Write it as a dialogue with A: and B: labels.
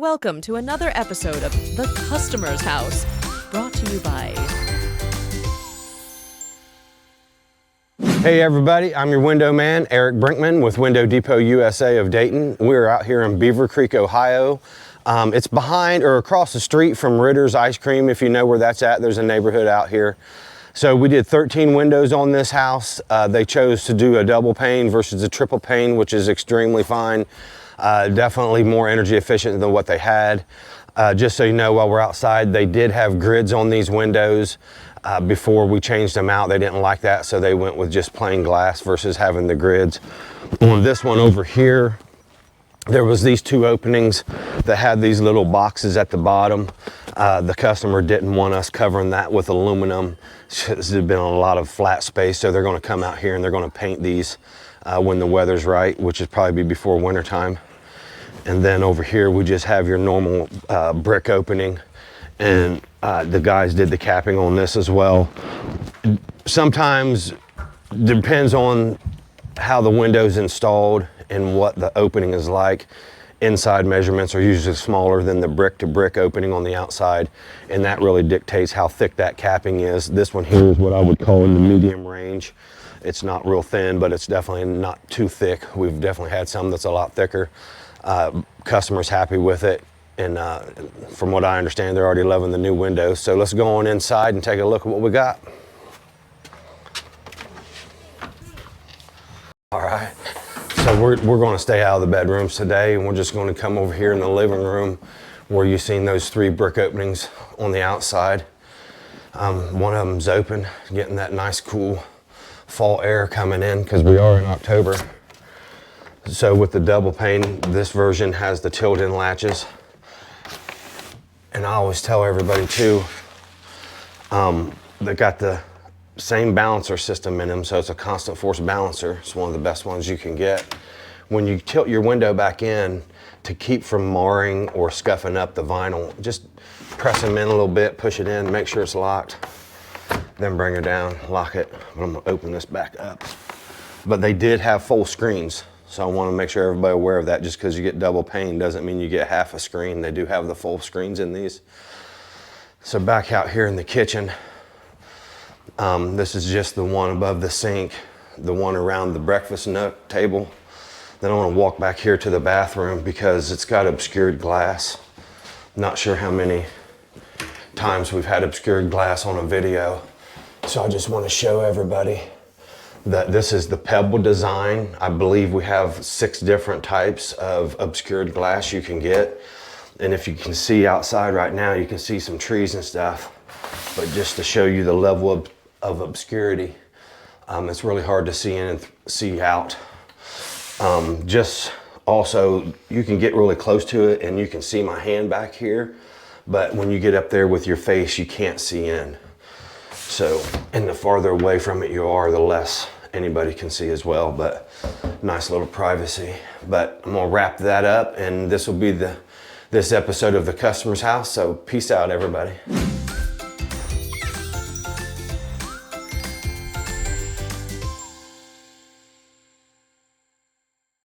A: Welcome to another episode of The Customer's House, brought to you by...
B: Hey everybody, I'm your window man, Eric Brinkman with Window Depot USA of Dayton. We're out here in Beavercreek, Ohio. It's behind or across the street from Ritter's Ice Cream. If you know where that's at, there's a neighborhood out here. So we did 13 windows on this house. They chose to do a double pane versus a triple pane, which is extremely fine. Definitely more energy efficient than what they had. Just so you know, while we're outside, they did have grids on these windows. Before we changed them out, they didn't like that, so they went with just plain glass versus having the grids. On this one over here, there was these two openings that had these little boxes at the bottom. The customer didn't want us covering that with aluminum. There's been a lot of flat space, so they're going to come out here and they're going to paint these when the weather's right, which is probably be before winter time. And then over here, we just have your normal brick opening. And the guys did the capping on this as well. Sometimes depends on how the window's installed and what the opening is like. Inside measurements are usually smaller than the brick to brick opening on the outside, and that really dictates how thick that capping is. This one here is what I would call in the medium range. It's not real thin, but it's definitely not too thick. We've definitely had some that's a lot thicker. Customers happy with it. And from what I understand, they're already loving the new windows. So let's go on inside and take a look at what we got. All right, so we're going to stay out of the bedrooms today, and we're just going to come over here in the living room where you've seen those three brick openings on the outside. One of them's open, getting that nice cool fall air coming in because we are in October. So with the double pane, this version has the tilt-in latches. And I always tell everybody too, they got the same balancer system in them, so it's a constant force balancer. It's one of the best ones you can get. When you tilt your window back in, to keep from marring or scuffing up the vinyl, just press them in a little bit, push it in, make sure it's locked, then bring it down, lock it. I'm gonna open this back up. But they did have full screens. So I want to make sure everybody aware of that. Just because you get double pane doesn't mean you get half a screen. They do have the full screens in these. So back out here in the kitchen, this is just the one above the sink, the one around the breakfast nook table. Then I want to walk back here to the bathroom because it's got obscured glass. Not sure how many times we've had obscured glass on a video. So I just want to show everybody that this is the pebble design. I believe we have 6 different types of obscured glass you can get. And if you can see outside right now, you can see some trees and stuff. But just to show you the level of obscurity, it's really hard to see in and see out. Just also, you can get really close to it and you can see my hand back here. But when you get up there with your face, you can't see in. So, and the farther away from it you are, the less anybody can see as well, but nice little privacy. But I'm gonna wrap that up, and this will be this episode of The Customer's House, so peace out everybody.